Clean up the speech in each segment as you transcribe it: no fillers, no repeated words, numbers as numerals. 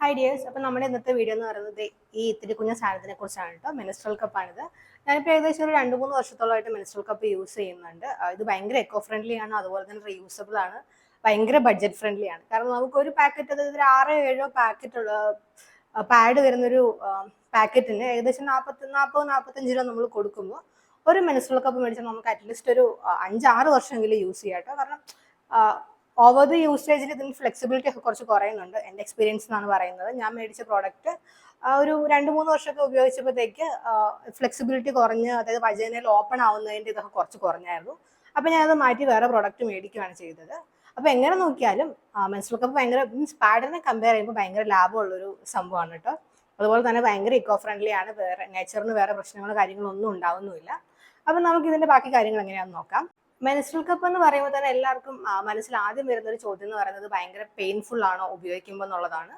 Hi dears. അപ്പോൾ നമ്മുടെ ഇന്നത്തെ വീഡിയോ എന്ന് പറയുന്നത് ഈ ഇത്തിരി കുഞ്ഞ സാധനത്തിനെ കുറിച്ചാണ് കേട്ടോ. മെൻസ്ട്രൽ കപ്പാണിത്. ഞാനിപ്പോൾ ഏകദേശം ഒരു 2-3 വർഷത്തോളമായിട്ട് മെൻസ്ട്രൽ കപ്പ് യൂസ് ചെയ്യുന്നുണ്ട്. ഇത് ഭയങ്കര എക്കോ ഫ്രണ്ട്ലി ആണ്, അതുപോലെ തന്നെ റീയൂസബിൾ ആണ്, ഭയങ്കര ബഡ്ജറ്റ് ഫ്രണ്ട്ലി ആണ്. കാരണം നമുക്ക് ഒരു പാക്കറ്റ്, അതായത് 6-7 പാക്കറ്റ് പാഡ് വരുന്നൊരു പാക്കറ്റിന് ഏകദേശം 40-45 രൂപ നമ്മൾ കൊടുക്കുമ്പോൾ ഒരു മെൻസ്ട്രൽ കപ്പ് മേടിച്ചാൽ നമുക്ക് അറ്റ്ലീസ്റ്റ് ഒരു 5-6 വർഷമെങ്കിലും യൂസ് ചെയ്യാം കേട്ടോ. കാരണം ഓവർ ദി യൂസേജിൽ ഇതിന് ഫ്ലെക്സിബിലിറ്റി ഒക്കെ കുറച്ച് കുറയുന്നുണ്ട്. എൻ്റെ എക്സ്പീരിയൻസ് എന്നാണ് പറയുന്നത്. ഞാൻ മേടിച്ച പ്രോഡക്റ്റ് ഒരു 2-3 വർഷമൊക്കെ ഉപയോഗിച്ചപ്പോഴത്തേക്ക് ഫ്ലെക്സിബിലിറ്റി കുറഞ്ഞ്, അതായത് വജൈനയിൽ ഓപ്പൺ ആവുന്നതിൻ്റെ ഇതൊക്കെ കുറച്ച് കുറഞ്ഞായിരുന്നു. അപ്പം ഞാനത് മാറ്റി വേറെ പ്രോഡക്റ്റ് മേടിക്കുകയാണ് ചെയ്തത്. അപ്പോൾ എങ്ങനെ നോക്കിയാലും മെൻസ്ട്രൽ കപ്പ് ഭയങ്കര പാഡിനെ കമ്പയർ ചെയ്യുമ്പോൾ ഭയങ്കര ലാഭമുള്ളൊരു സംഭവമാണ് കേട്ടോ. അതുപോലെ തന്നെ ഭയങ്കര ഇക്കോ ഫ്രണ്ട്ലി ആണ്. നേച്ചറിന് വേറെ പ്രശ്നങ്ങളോ കാര്യങ്ങളോ ഒന്നും ഉണ്ടാവുന്നുമില്ല. അപ്പം നമുക്ക് ഇതിൻ്റെ ബാക്കി കാര്യങ്ങൾ എങ്ങനെയാണെന്ന് നോക്കാം. മെൻസ്ട്രൽ കപ്പ് എന്ന് പറയുമ്പോൾ തന്നെ എല്ലാവർക്കും മനസ്സിൽ ആദ്യം വരുന്ന ഒരു ചോദ്യം എന്ന് പറയുന്നത് ഭയങ്കര പെയിൻഫുൾ ആണോ ഉപയോഗിക്കുമ്പോൾ എന്നുള്ളതാണ്.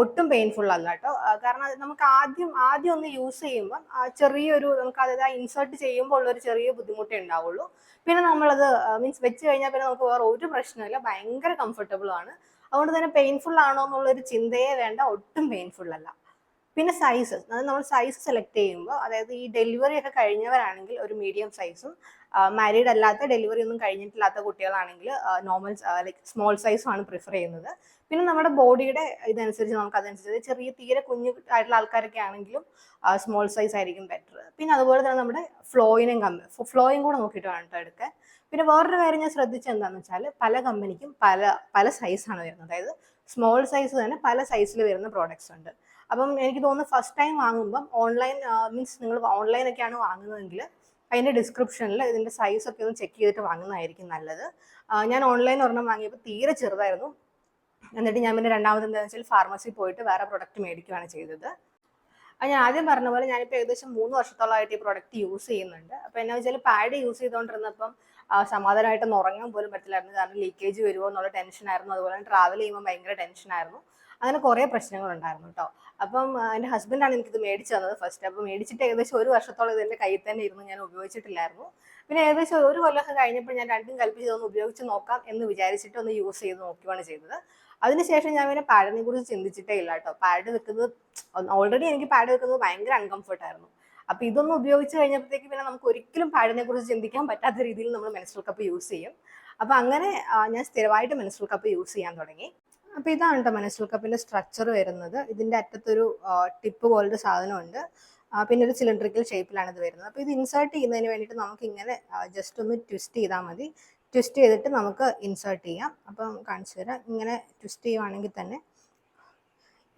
ഒട്ടും പെയിൻഫുൾ അല്ല കേട്ടോ. കാരണം നമുക്ക് ആദ്യം ഒന്ന് യൂസ് ചെയ്യുമ്പോൾ ചെറിയൊരു, നമുക്ക് അതായത് ഇൻസേർട്ട് ചെയ്യുമ്പോൾ ഉള്ളൊരു ചെറിയ ബുദ്ധിമുട്ടേ ഉണ്ടാവുള്ളൂ. പിന്നെ നമ്മളത് മീൻസ് വെച്ച് കഴിഞ്ഞാൽ പിന്നെ നമുക്ക് വേറെ ഒരു പ്രശ്നമില്ല, ഭയങ്കര കംഫർട്ടബിൾ ആണ്. അതുകൊണ്ട് തന്നെ പെയിൻഫുൾ ആണോ എന്നുള്ളൊരു ചിന്തയെ വേണ്ട, ഒട്ടും പെയിൻഫുൾ അല്ല. പിന്നെ സൈസസ്, അതായത് നമ്മൾ സൈസ് സെലക്ട് ചെയ്യുമ്പോൾ, അതായത് ഈ ഡെലിവറി ഒക്കെ കഴിഞ്ഞവരാണെങ്കിൽ ഒരു മീഡിയം സൈസും, മാരീഡ് അല്ലാത്ത ഡെലിവറി ഒന്നും കഴിഞ്ഞിട്ടില്ലാത്ത കുട്ടികളാണെങ്കിൽ നോർമൽ ലൈക്ക് സ്മോൾ സൈസും ആണ് പ്രിഫർ ചെയ്യുന്നത്. പിന്നെ നമ്മുടെ ബോഡിയുടെ ഇതനുസരിച്ച് നമുക്ക് അതനുസരിച്ച് ചെറിയ തീരെ കുഞ്ഞു ആയിട്ടുള്ള ആൾക്കാരൊക്കെ ആണെങ്കിലും സ്മോൾ സൈസ് ആയിരിക്കും ബെറ്റർ. പിന്നെ അതുപോലെ തന്നെ നമ്മുടെ ഫ്ലോയും കൂടെ നോക്കിയിട്ട് വേണം കേട്ടോ എടുക്കാൻ. പിന്നെ വേറൊരു കാര്യം ഞാൻ ശ്രദ്ധിച്ചത് എന്താണെന്ന് വെച്ചാൽ, പല കമ്പനിക്കും പല സൈസാണ് വരുന്നത്. അതായത് സ്മോൾ സൈസ് തന്നെ പല സൈസിൽ വരുന്ന പ്രോഡക്ട്സ് ഉണ്ട്. അപ്പം എനിക്ക് തോന്നുന്നു ഫസ്റ്റ് ടൈം വാങ്ങുമ്പം ഓൺലൈൻ മീൻസ് നിങ്ങൾ ഓൺലൈനൊക്കെയാണ് വാങ്ങുന്നതെങ്കിൽ അതിൻ്റെ ഡിസ്ക്രിപ്ഷനിൽ ഇതിൻ്റെ സൈസൊക്കെ ഒന്ന് ചെക്ക് ചെയ്തിട്ട് വാങ്ങുന്നതായിരിക്കും നല്ലത്. ഞാൻ ഓൺലൈൻ ഒരെണ്ണം വാങ്ങിയപ്പോൾ തീരെ ചെറുതായിരുന്നു. എന്നിട്ട് ഞാൻ പിന്നെ രണ്ടാമത് എന്താണെന്ന് വെച്ചാൽ ഫാർമസി പോയിട്ട് വേറെ പ്രൊഡക്റ്റ് മേടിക്കുകയാണ് ചെയ്തത്. അത് ഞാൻ ആദ്യം പറഞ്ഞ പോലെ ഞാനിപ്പോൾ ഏകദേശം 3 വർഷത്തോളമായിട്ട് ഈ പ്രൊഡക്റ്റ് യൂസ് ചെയ്യുന്നുണ്ട്. അപ്പോൾ എന്നാ വെച്ചാൽ പാഡ് യൂസ് ചെയ്തുകൊണ്ടിരുന്നപ്പം സമാധാനമായിട്ടൊന്ന് ഉറങ്ങാൻ പോലും പറ്റില്ലായിരുന്നു. കാരണം ലീക്കേജ് വരുമോ എന്നുള്ള ടെൻഷനായിരുന്നു. അതുപോലെ ട്രാവൽ ചെയ്യുമ്പോൾ ഭയങ്കര ടെൻഷനായിരുന്നു. അങ്ങനെ കുറേ പ്രശ്നങ്ങളുണ്ടായിരുന്നു കേട്ടോ. അപ്പം എൻ്റെ ഹസ്ബൻഡാണ് എനിക്കിത് മേടിച്ചു തന്നത് ഫസ്റ്റ്. അപ്പോൾ മേടിച്ചിട്ട് ഏകദേശം 1 വർഷത്തോളം ഇതിൻ്റെ കയ്യിൽ തന്നെ ഇരുന്ന്, ഞാൻ ഉപയോഗിച്ചിട്ടില്ലായിരുന്നു. പിന്നെ ഏകദേശം 1 കൊല്ലമൊക്കെ കഴിഞ്ഞപ്പോൾ ഞാൻ രണ്ടും കൽപ്പിച്ച് ഇതൊന്ന് ഉപയോഗിച്ച് നോക്കാം എന്ന് വിചാരിച്ചിട്ട് ഒന്ന് യൂസ് ചെയ്ത് നോക്കുകയാണ് ചെയ്തത്. അതിനുശേഷം ഞാൻ പിന്നെ പാഡിനെ കുറിച്ച് ചിന്തിച്ചിട്ടേ ഇല്ല കേട്ടോ. പാഡ് വെക്കുന്നത് ഓൾറെഡി എനിക്ക് പാഡ് വെക്കുന്നത് ഭയങ്കര അൺകംഫർട്ടായിരുന്നു. അപ്പോൾ ഇതൊന്നും ഉപയോഗിച്ച് കഴിഞ്ഞപ്പോഴത്തേക്ക് പിന്നെ നമുക്ക് ഒരിക്കലും പാഡിനെ കുറിച്ച് ചിന്തിക്കാൻ പറ്റാത്ത രീതിയിൽ നമ്മൾ മെൻസ്ട്രൽ കപ്പ് യൂസ് ചെയ്യും. അപ്പോൾ അങ്ങനെ ഞാൻ സ്ഥിരമായിട്ട് മെൻസ്ട്രൽ കപ്പ് യൂസ് ചെയ്യാൻ തുടങ്ങി. അപ്പോൾ ഇതാണ് കേട്ടോ മെൻസ്ട്രൽ കപ്പിൻ്റെ സ്ട്രക്ചർ വരുന്നത്. ഇതിൻ്റെ അറ്റത്തൊരു ടിപ്പ് പോലൊരു സാധനമുണ്ട്. പിന്നെ ഒരു സിലിണ്ടറിക്കൽ ഷേപ്പിലാണ് ഇത് വരുന്നത്. അപ്പോൾ ഇത് ഇൻസേർട്ട് ചെയ്യുന്നതിന് വേണ്ടിയിട്ട് നമുക്ക് ഇങ്ങനെ ജസ്റ്റ് ഒന്ന് ട്വിസ്റ്റ് ചെയ്താൽ മതി. ട്വിസ്റ്റ് ചെയ്തിട്ട് നമുക്ക് ഇൻസേർട്ട് ചെയ്യാം. അപ്പം കാണിച്ചു തരാം. ഇങ്ങനെ ട്വിസ്റ്റ് ചെയ്യുവാണെങ്കിൽ തന്നെ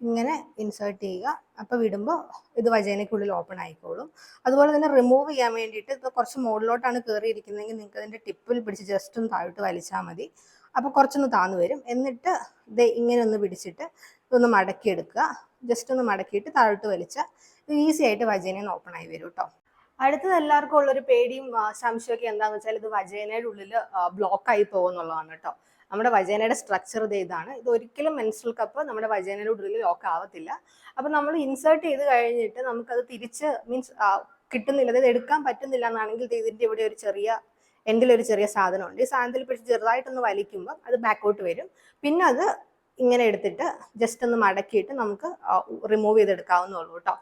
ഇങ്ങനെ ഇൻസേർട്ട് ചെയ്യുക. അപ്പോൾ വിടുമ്പോൾ ഇത് വജൈനയ്ക്കുള്ളിൽ ഓപ്പൺ ആയിക്കോളും. അതുപോലെ തന്നെ റിമൂവ് ചെയ്യാൻ വേണ്ടിയിട്ട് ഇപ്പോൾ കുറച്ച് മുകളിലോട്ടാണ് കയറിയിരിക്കുന്നതെങ്കിൽ നിങ്ങൾക്ക് അതിൻ്റെ ടിപ്പിൽ പിടിച്ച് ജസ്റ്റ് ഒന്ന് താഴോട്ട് വലിച്ചാൽ മതി. അപ്പോൾ കുറച്ചൊന്ന് താന്ന് വരും. എന്നിട്ട് ഇത് ഇങ്ങനെ ഒന്ന് പിടിച്ചിട്ട് ഇതൊന്ന് മടക്കിയെടുക്കുക. ജസ്റ്റ് ഒന്ന് മടക്കിയിട്ട് താഴോട്ട് വലിച്ചാൽ ഇത് ഈസി ആയിട്ട് വജൈനയിൽ നിന്ന് ഓപ്പൺ ആയി വരും കേട്ടോ. അടുത്തത് എല്ലാവർക്കും ഉള്ളൊരു പേടിയും സംശയമൊക്കെ എന്താണെന്ന് വെച്ചാൽ, ഇത് വജൈനയുടെ ഉള്ളിൽ ബ്ലോക്കായി പോകുന്നുള്ളതാണ് കേട്ടോ. നമ്മുടെ വജൈനയുടെ സ്ട്രക്ചർ ഇതാണ്. ഇത് ഒരിക്കലും മെൻസ്ട്രൽ കപ്പ് നമ്മുടെ വജൈനയുടെ ഉള്ളിൽ ലോക്ക് ആവത്തില്ല. അപ്പം നമ്മൾ ഇൻസേർട്ട് ചെയ്ത് കഴിഞ്ഞിട്ട് നമുക്കത് തിരിച്ച് മീൻസ് കിട്ടുന്നില്ല, അതായത് എടുക്കാൻ പറ്റുന്നില്ല എന്നാണെങ്കിൽ ഇതിൻ്റെ ഇവിടെ ഒരു ചെറിയ എൻഡിലൊരു ചെറിയ സാധനമുണ്ട്. ഈ സാധനത്തിൽ പിടിച്ച് ചെറുതായിട്ടൊന്ന് വലിക്കുമ്പോൾ അത് ബാക്കോട്ട് വരും. പിന്നെ അത് ഇങ്ങനെ എടുത്തിട്ട് ജസ്റ്റ് ഒന്ന് മടക്കിയിട്ട് നമുക്ക് റിമൂവ് ചെയ്തെടുക്കാവുന്നുള്ളൂ കേട്ടോ.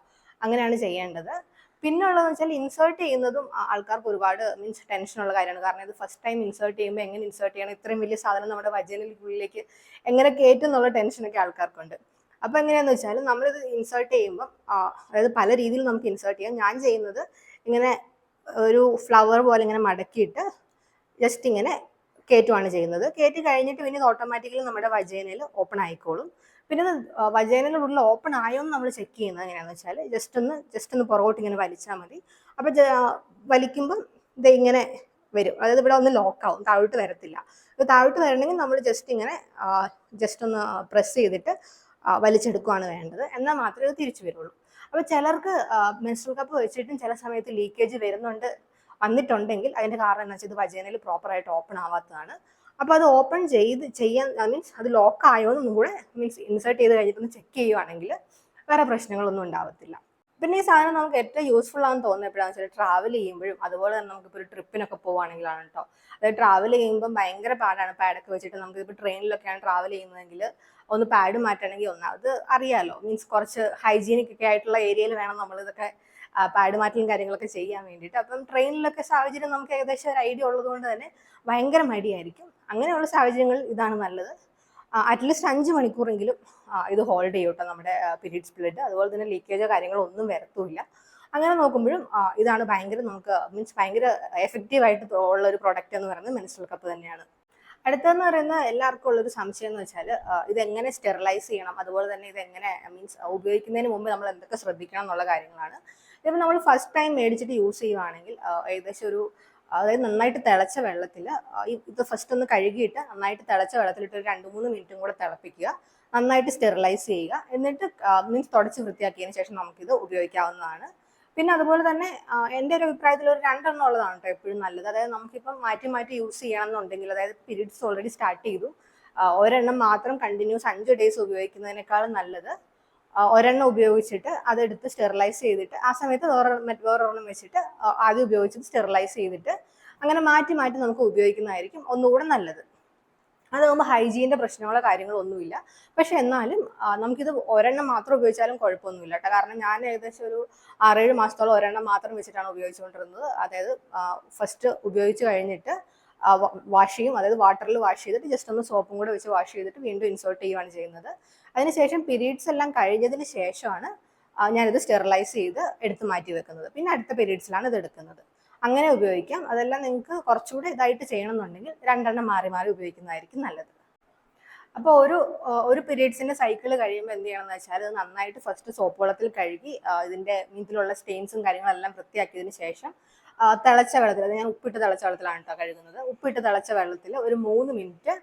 അങ്ങനെയാണ് ചെയ്യേണ്ടത്. പിന്നെ ഉള്ളതെന്ന് വെച്ചാൽ, ഇൻസേർട്ട് ചെയ്യുന്നതും ആൾക്കാർക്ക് ഒരുപാട് മീൻസ് ടെൻഷനുള്ള കാര്യമാണ്. കാരണം ഇത് ഫസ്റ്റ് ടൈം ഇൻസേർട്ട് ചെയ്യുമ്പോൾ എങ്ങനെ ഇൻസേർട്ട് ചെയ്യണം, ഇത്രയും വലിയ സാധനം നമ്മുടെ വജൈനയ്ക്കുള്ളിലേക്ക് എങ്ങനെ കയറ്റും എന്നുള്ള ടെൻഷനൊക്കെ ആൾക്കാർക്കുണ്ട്. അപ്പോൾ എങ്ങനെയാണെന്ന് വെച്ചാൽ, നമ്മളിത് ഇൻസേർട്ട് ചെയ്യുമ്പോൾ അതായത് പല രീതിയിൽ നമുക്ക് ഇൻസേർട്ട് ചെയ്യാം. ഞാൻ ചെയ്യുന്നത് ഇങ്ങനെ ഒരു ഫ്ലവർ പോലെ ഇങ്ങനെ മടക്കിയിട്ട് ജസ്റ്റ് ഇങ്ങനെ കയറ്റുവാണ് ചെയ്യുന്നത്. കയറ്റി കഴിഞ്ഞിട്ട് പിന്നെ ഇത് ഓട്ടോമാറ്റിക്കലി നമ്മുടെ വജൈനയിൽ ഓപ്പൺ ആയിക്കോളും. പിന്നെ വജൈനയുടെ ഉള്ളിൽ ഓപ്പൺ ആയോ എന്ന് നമ്മൾ ചെക്ക് ചെയ്യുന്നത് എങ്ങനെയാണെന്ന് വെച്ചാൽ, ജസ്റ്റ് ഒന്ന് പുറകോട്ട് ഇങ്ങനെ വലിച്ചാൽ മതി. അപ്പോൾ വലിക്കുമ്പം ഇത് ഇങ്ങനെ വരും. അതായത് ഇവിടെ ഒന്ന് ലോക്കാവും, താഴോട്ട് വരത്തില്ല. അപ്പോൾ താഴോട്ട് വരണമെങ്കിൽ നമ്മൾ ജസ്റ്റ് ഒന്ന് പ്രസ് ചെയ്തിട്ട് വലിച്ചെടുക്കുകയാണ് വേണ്ടത്. എന്നാൽ മാത്രമേ ഇത് തിരിച്ചു വരുള്ളൂ. അപ്പോൾ ചിലർക്ക് മെൻസ്ട്രൽ കപ്പ് വെച്ചിട്ടും ചില സമയത്ത് ലീക്കേജ് വന്നിട്ടുണ്ടെങ്കിൽ അതിൻ്റെ കാരണം എന്താ വെച്ചാൽ, ഇത് വജൈനയിൽ പ്രോപ്പറായിട്ട് ഓപ്പൺ ആവാത്തതാണ്. അപ്പോൾ അത് ഓപ്പൺ ചെയ്യാൻ മീൻസ് അത് ലോക്ക് ആയോ എന്നും കൂടെ മീൻസ് ഇൻസേർട്ട് ചെയ്ത് കഴിഞ്ഞിട്ടൊന്ന് ചെക്ക് ചെയ്യുവാണെങ്കിൽ വേറെ പ്രശ്നങ്ങളൊന്നും ഉണ്ടാവത്തില്ല. പിന്നെ ഈ സാധനം നമുക്ക് ഏറ്റവും യൂസ്ഫുൾ ആണെന്ന് തോന്നുന്നത് എപ്പോഴാണെന്ന് വെച്ചാൽ ട്രാവൽ ചെയ്യുമ്പോഴും അതുപോലെ തന്നെ നമുക്കിപ്പോൾ ഒരു ട്രിപ്പിനൊക്കെ പോവുകയാണെങ്കിലാണ് കേട്ടോ. അതായത് ട്രാവൽ ചെയ്യുമ്പോൾ ഭയങ്കര പാടാണ് പാഡൊക്കെ വെച്ചിട്ട്. നമുക്ക് ഇപ്പോൾ ട്രെയിനിലൊക്കെയാണ് ട്രാവൽ ചെയ്യുന്നതെങ്കിൽ ഒന്ന് പാഡ് മാറ്റണമെങ്കിൽ ഒന്നാമത് അറിയാലോ, മീൻസ് കുറച്ച് ഹൈജീനിക് ഒക്കെ ആയിട്ടുള്ള ഏരിയയിൽ വേണം നമ്മൾ ഇതൊക്കെ പാഡ് മാറ്റലും കാര്യങ്ങളൊക്കെ ചെയ്യാൻ വേണ്ടിയിട്ട്. അപ്പം ട്രെയിനിലൊക്കെ സാഹചര്യം നമുക്ക് ഏകദേശം ഒരു ഐഡിയ ഉള്ളത് കൊണ്ട് തന്നെ ഭയങ്കര മടിയായിരിക്കും. അങ്ങനെയുള്ള സാഹചര്യങ്ങളിൽ ഇതാണ് നല്ലത്. അറ്റ്ലീസ്റ്റ് 5 മണിക്കൂറെങ്കിലും ഇത് ഹോൾഡ് ചെയ്യും കേട്ടോ നമ്മുടെ പീരീഡ്സ് ബ്ലഡ്. അതുപോലെ തന്നെ ലീക്കേജോ കാര്യങ്ങളോ ഒന്നും വരത്തുമില്ല. അങ്ങനെ നോക്കുമ്പോഴും ഇതാണ് ഭയങ്കര നമുക്ക് മീൻസ് ഭയങ്കര എഫക്റ്റീവായിട്ട് ഉള്ള ഒരു പ്രൊഡക്റ്റ് എന്ന് പറയുന്നത് മെൻസ്ട്രൽ കപ്പ് തന്നെയാണ്. അടുത്തതെന്ന് പറയുന്നത് എല്ലാവർക്കും ഉള്ളൊരു സംശയം എന്ന് വെച്ചാൽ ഇതെങ്ങനെ സ്റ്റെറിലൈസ് ചെയ്യണം, അതുപോലെ തന്നെ ഇതെങ്ങനെ മീൻസ് ഉപയോഗിക്കുന്നതിന് മുമ്പ് നമ്മൾ എന്തൊക്കെ ശ്രദ്ധിക്കണം എന്നുള്ള കാര്യങ്ങളാണ്. ഇതിപ്പോൾ നമ്മൾ ഫസ്റ്റ് ടൈം മേടിച്ചിട്ട് യൂസ് ചെയ്യുവാണെങ്കിൽ ഏകദേശം ഒരു അതായത് നന്നായിട്ട് തിളച്ച വെള്ളത്തിൽ ഇത് ഫസ്റ്റ് ഒന്ന് കഴുകിയിട്ട് നന്നായിട്ട് തിളച്ച വെള്ളത്തിലിട്ട് ഒരു 2-3 മിനിറ്റും കൂടെ തിളപ്പിക്കുക. നന്നായിട്ട് സ്റ്റെറിലൈസ് ചെയ്യുക. എന്നിട്ട് മീൻസ് തുടച്ച് വൃത്തിയാക്കിയതിന് ശേഷം നമുക്കിത് ഉപയോഗിക്കാവുന്നതാണ്. പിന്നെ അതുപോലെ തന്നെ എൻ്റെ ഒരു അഭിപ്രായത്തിൽ ഒരു 2 എണ്ണം ഉള്ളതാണ് കേട്ടോ എപ്പോഴും നല്ലത്. അതായത് നമുക്കിപ്പം മാറ്റി മാറ്റി യൂസ് ചെയ്യണമെന്നുണ്ടെങ്കിൽ, അതായത് പീരീഡ്സ് ഓൾറെഡി സ്റ്റാർട്ട് ചെയ്തു, ഒരെണ്ണം മാത്രം കണ്ടിന്യൂസ് 5 ഡേയ്സ് ഉപയോഗിക്കുന്നതിനേക്കാളും നല്ലത് ഒരെണ്ണം ഉപയോഗിച്ചിട്ട് അതെടുത്ത് സ്റ്റെറിലൈസ് ചെയ്തിട്ട് ആ സമയത്ത് വേറൊരെണ്ണം വെച്ചിട്ട് ആദ്യം ഉപയോഗിച്ചിട്ട് സ്റ്റെറിലൈസ് ചെയ്തിട്ട് അങ്ങനെ മാറ്റി മാറ്റി നമുക്ക് ഉപയോഗിക്കുന്നതായിരിക്കും ഒന്നുകൂടെ നല്ലത്. അതാകുമ്പോൾ ഹൈജീൻ്റെ പ്രശ്നങ്ങളോ കാര്യങ്ങളോ ഒന്നുമില്ല. പക്ഷെ എന്നാലും നമുക്കിത് ഒരെണ്ണം മാത്രം ഉപയോഗിച്ചാലും കുഴപ്പമൊന്നുമില്ല കേട്ടോ. കാരണം ഞാൻ ഏകദേശം ഒരു 6-7 മാസത്തോളം ഒരെണ്ണം മാത്രം വെച്ചിട്ടാണ് ഉപയോഗിച്ചുകൊണ്ടിരുന്നത്. അതായത് ഫസ്റ്റ് ഉപയോഗിച്ച് കഴിഞ്ഞിട്ട് വാഷ് ചെയ്യും, അതായത് വാട്ടറിൽ വാഷ് ചെയ്തിട്ട് ജസ്റ്റ് ഒന്ന് സോപ്പും കൂടെ വെച്ച് വാഷ് ചെയ്തിട്ട് വീണ്ടും ഇൻസേർട്ട് ചെയ്യുകയാണ് ചെയ്യുന്നത്. അതിനുശേഷം പീരീഡ്സ് എല്ലാം കഴിഞ്ഞതിന് ശേഷമാണ് ഞാനിത് സ്റ്റെറിലൈസ് ചെയ്ത് എടുത്ത് മാറ്റി വെക്കുന്നത്. പിന്നെ അടുത്ത പീരീഡ്സിലാണ് ഇത് എടുക്കുന്നത്. അങ്ങനെ ഉപയോഗിക്കാം. അതെല്ലാം നിങ്ങൾക്ക് കുറച്ചുകൂടി ഇതായിട്ട് ചെയ്യണമെന്നുണ്ടെങ്കിൽ 2 എണ്ണം മാറി മാറി ഉപയോഗിക്കുന്നതായിരിക്കും നല്ലത്. അപ്പോൾ ഒരു പീരീഡ്സിന്റെ സൈക്കിൾ കഴിയുമ്പോൾ എന്ത് ചെയ്യണമെന്ന് വെച്ചാൽ അത് നന്നായിട്ട് ഫസ്റ്റ് സോപ്പ് വെള്ളത്തിൽ കഴുകി ഇതിന്റെ ഇതിലുള്ള സ്റ്റെയിൻസും കാര്യങ്ങളെല്ലാം വൃത്തിയാക്കിയതിന് ശേഷം തിളച്ച വെള്ളത്തിൽ, അത് ഞാൻ ഉപ്പിട്ട് തിളച്ച വെള്ളത്തിലാണ് കേട്ടോ കഴുകുന്നത്. ഉപ്പിട്ട് തിളച്ച വെള്ളത്തിൽ ഒരു 3 മിനിറ്റ്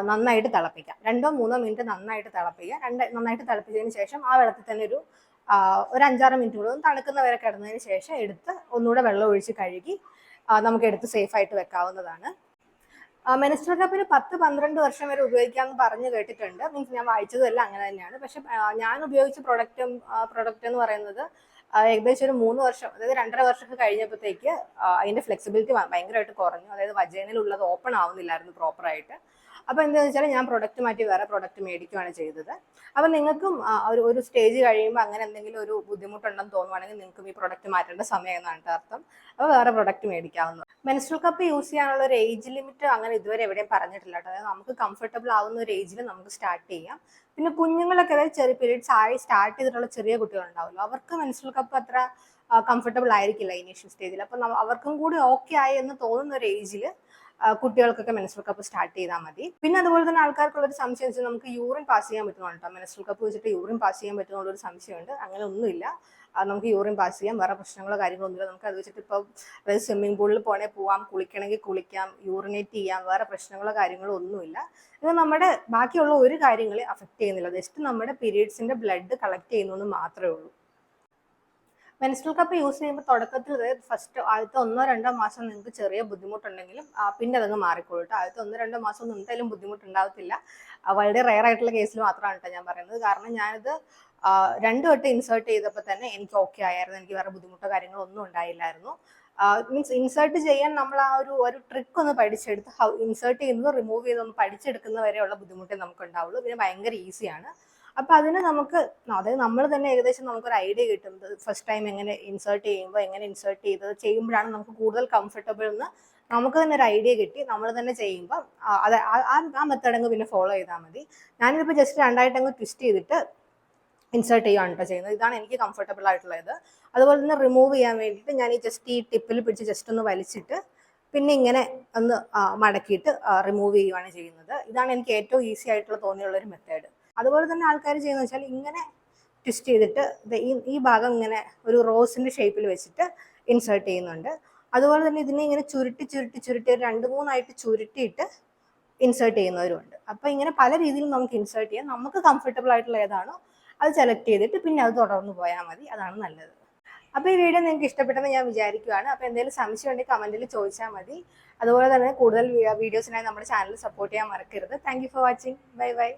നന്നായിട്ട് തിളപ്പിക്കാം. 2-3 മിനിറ്റ് നന്നായിട്ട് തിളപ്പിക്കുക. നന്നായിട്ട് തിളപ്പിച്ചതിന് ശേഷം ആ വെള്ളത്തിൽ തന്നെ ഒരു 5-6 മിനിറ്റ് കൂടെ ഒന്ന് തണുക്കുന്ന വരെ കിടന്നതിന് ശേഷം എടുത്ത് ഒന്നുകൂടെ വെള്ളം ഒഴിച്ച് കഴുകി നമുക്ക് എടുത്ത് സേഫായിട്ട് വെക്കാവുന്നതാണ്. മെൻസ്ട്രൽ കപ്പിന് 10-12 വർഷം വരെ ഉപയോഗിക്കാമെന്ന് പറഞ്ഞു കേട്ടിട്ടുണ്ട്. മീൻസ് ഞാൻ വായിച്ചതുമല്ല അങ്ങനെ തന്നെയാണ്. പക്ഷെ ഞാൻ ഉപയോഗിച്ച പ്രൊഡക്റ്റ് എന്ന് പറയുന്നത് ഏകദേശം ഒരു 3 വർഷം, അതായത് 2.5 വർഷമൊക്കെ കഴിഞ്ഞപ്പോഴത്തേക്ക് അതിന്റെ ഫ്ലെക്സിബിലിറ്റി ഭയങ്കരമായിട്ട് കുറഞ്ഞു. അതായത് വജൈനയിലുള്ളത് ഓപ്പൺ ആവുന്നില്ലായിരുന്നു പ്രോപ്പറായിട്ട്. അപ്പോൾ എന്താണെന്ന് വെച്ചാൽ ഞാൻ പ്രൊഡക്റ്റ് മാറ്റി വേറെ പ്രൊഡക്റ്റ് മേടിക്കുകയാണ് ചെയ്തത്. അപ്പോൾ നിങ്ങൾക്കും ഒരു സ്റ്റേജ് കഴിയുമ്പോൾ അങ്ങനെ എന്തെങ്കിലും ഒരു ബുദ്ധിമുട്ടുണ്ടെന്ന് തോന്നുവാണെങ്കിൽ നിങ്ങൾക്കും ഈ പ്രൊഡക്റ്റ് മാറ്റേണ്ട സമയം എന്നാണ് അർത്ഥം. അപ്പോൾ വേറെ പ്രൊഡക്റ്റ് മേടിക്കാവുന്നത്. മെൻസ്ട്രൽ കപ്പ് യൂസ് ചെയ്യാനുള്ള ഒരു ഏജ് ലിമിറ്റ് അങ്ങനെ ഇതുവരെ എവിടെയും പറഞ്ഞിട്ടില്ല കേട്ടോ. അതായത് നമുക്ക് കംഫർട്ടബിൾ ആവുന്ന ഒരു ഏജിൽ നമുക്ക് സ്റ്റാർട്ട് ചെയ്യാം. പിന്നെ കുഞ്ഞുങ്ങളൊക്കെ, അതായത് ചെറിയ പീരീഡ്സ് ആയി സ്റ്റാർട്ട് ചെയ്തിട്ടുള്ള ചെറിയ കുട്ടികളുണ്ടാവുമല്ലോ, അവർക്ക് മെൻസ്ട്രൽ കപ്പ് അത്ര കംഫർട്ടബിൾ ആയിരിക്കില്ല ഇനീഷ്യൽ സ്റ്റേജിൽ. അപ്പം അവർക്കും കൂടി ഓക്കെ ആയി എന്ന് തോന്നുന്ന ഒരു ഏജിൽ കുട്ടികൾക്കൊക്കെ മെൻസ്ട്രൽ കപ്പ് സ്റ്റാർട്ട് ചെയ്താൽ മതി. പിന്നെ അതുപോലെ തന്നെ ആൾക്കാർക്കുള്ള ഒരു സംശയം വെച്ചാൽ നമുക്ക് യൂറിൻ പാസ് ചെയ്യാൻ പറ്റുമോ കേട്ടോ. മെൻസ്ട്രൽ കപ്പ് വെച്ചിട്ട് യൂറിൻ പാസ് ചെയ്യാൻ പറ്റുമെന്നുള്ളൊരു സംശയമുണ്ട്. അങ്ങനെ ഒന്നുമില്ല. നമുക്ക് യൂറിൻ പാസ് ചെയ്യാം. വേറെ പ്രശ്നങ്ങളോ കാര്യങ്ങളൊന്നുമില്ല. നമുക്ക് അത് വെച്ചിട്ട് ഇപ്പോൾ അതായത് സ്വിമ്മിംഗ് പൂളിൽ പോവാം, കുളിക്കണമെങ്കിൽ കുളിക്കാം, യൂറിനേറ്റ് ചെയ്യാം. വേറെ പ്രശ്നങ്ങളോ കാര്യങ്ങളോ ഒന്നുമില്ല. ഇത് നമ്മുടെ ബാക്കിയുള്ള ഒരു കാര്യങ്ങളെ അഫക്റ്റ് ചെയ്യുന്നില്ല. ജസ്റ്റ് നമ്മുടെ പീരീഡ്സിന്റെ ബ്ലഡ് കളക്ട് ചെയ്യുന്നു മാത്രമേ ഉള്ളൂ. മെൻസ്ട്രൽ കപ്പ് യൂസ് ചെയ്യുമ്പോൾ തുടക്കത്തിൽ ഫസ്റ്റ് ആദ്യത്തെ 1-2 മാസം നിങ്ങൾക്ക് ചെറിയ ബുദ്ധിമുട്ടുണ്ടെങ്കിലും പിന്നെ അതങ്ങ് മാറിക്കോളൂ കേട്ടോ. ആദ്യത്തെ 1-2 മാസം ഒന്നും എന്തായാലും ബുദ്ധിമുട്ടുണ്ടാകത്തില്ല. വളരെ റെയർ ആയിട്ടുള്ള കേസിൽ മാത്രമാണ് കേട്ടോ ഞാൻ പറയുന്നത്. കാരണം ഞാനിത് 2 വട്ടം ഇൻസേർട്ട് ചെയ്തപ്പോൾ തന്നെ എനിക്ക് ഓക്കെ ആയിരുന്നു. എനിക്ക് വേറെ ബുദ്ധിമുട്ടോ കാര്യങ്ങളോ ഒന്നും ഉണ്ടായില്ലായിരുന്നു. മീൻസ് ഇൻസേർട്ട് ചെയ്യാൻ നമ്മൾ ആ ഒരു ട്രിക്ക് ഒന്ന് പഠിച്ചെടുത്ത് ഇൻസേർട്ട് ചെയ്യുന്നത് റിമൂവ് ചെയ്തൊന്ന് പഠിച്ചെടുക്കുന്ന വരെയുള്ള ബുദ്ധിമുട്ടേ നമുക്ക് ഉണ്ടാവുള്ളൂ. പിന്നെ ഭയങ്കര ഈസിയാണ്. അപ്പൊ അതിന് നമുക്ക് അതായത് നമ്മൾ തന്നെ ഏകദേശം നമുക്കൊരു ഐഡിയ കിട്ടും. ഫസ്റ്റ് ടൈം എങ്ങനെ ഇൻസേർട്ട് ചെയ്യുമ്പോഴാണ് നമുക്ക് കൂടുതൽ കംഫർട്ടബിൾ എന്ന് നമുക്ക് തന്നെ ഒരു ഐഡിയ കിട്ടി. നമ്മൾ തന്നെ ചെയ്യുമ്പോൾ അത് ആ മെത്തേഡ് അങ്ങ് പിന്നെ ഫോളോ ചെയ്താൽ മതി. ഞാനിതിപ്പോൾ ജസ്റ്റ് 2 അങ്ങ് ട്വിസ്റ്റ് ചെയ്തിട്ട് ഇൻസേർട്ട് ചെയ്യുകയാണ് കേട്ടോ ചെയ്യുന്നത്. ഇതാണ് എനിക്ക് കംഫർട്ടബിൾ ആയിട്ടുള്ളത്. അതുപോലെ തന്നെ റിമൂവ് ചെയ്യാൻ വേണ്ടിയിട്ട് ഞാൻ ഈ ടിപ്പിൽ പിടിച്ച് ജസ്റ്റ് ഒന്ന് വലിച്ചിട്ട് പിന്നെ ഇങ്ങനെ ഒന്ന് മടക്കിയിട്ട് റിമൂവ് ചെയ്യുകയാണ് ചെയ്യുന്നത്. ഇതാണ് എനിക്ക് ഏറ്റവും ഈസി ആയിട്ടുള്ള തോന്നിയുള്ള ഒരു മെത്തേഡ്. അതുപോലെ തന്നെ ആൾക്കാർ ചെയ്യുന്നത് വെച്ചാൽ ഇങ്ങനെ ട്വിസ്റ്റ് ചെയ്തിട്ട് ഈ ഭാഗം ഇങ്ങനെ ഒരു റോസിന്റെ ഷേപ്പിൽ വെച്ചിട്ട് ഇൻസേർട്ട് ചെയ്യുന്നുണ്ട്. അതുപോലെ തന്നെ ഇതിനെ ഇങ്ങനെ ചുരുട്ടി ഒരു 2-3 ചുരുട്ടിയിട്ട് ഇൻസേർട്ട് ചെയ്യുന്നവരുണ്ട്. അപ്പോൾ ഇങ്ങനെ പല രീതിയിലും നമുക്ക് ഇൻസേർട്ട് ചെയ്യാം. നമുക്ക് കംഫർട്ടബിൾ ആയിട്ടുള്ള ഏതാണോ അത് സെലക്ട് ചെയ്തിട്ട് പിന്നെ അത് തുടർന്ന് പോയാൽ മതി. അതാണ് നല്ലത്. അപ്പോൾ ഈ വീഡിയോ നിങ്ങൾക്ക് ഇഷ്ടപ്പെട്ടെന്ന് ഞാൻ വിചാരിക്കുകയാണ്. അപ്പോൾ എന്തെങ്കിലും സംശയം ഉണ്ടെങ്കിൽ കമന്റിൽ ചോദിച്ചാൽ മതി. അതുപോലെ തന്നെ കൂടുതൽ വീഡിയോസിനായി നമ്മുടെ ചാനൽ സപ്പോർട്ട് ചെയ്യാൻ മറക്കരുത്. Thank you for watching. Bye bye.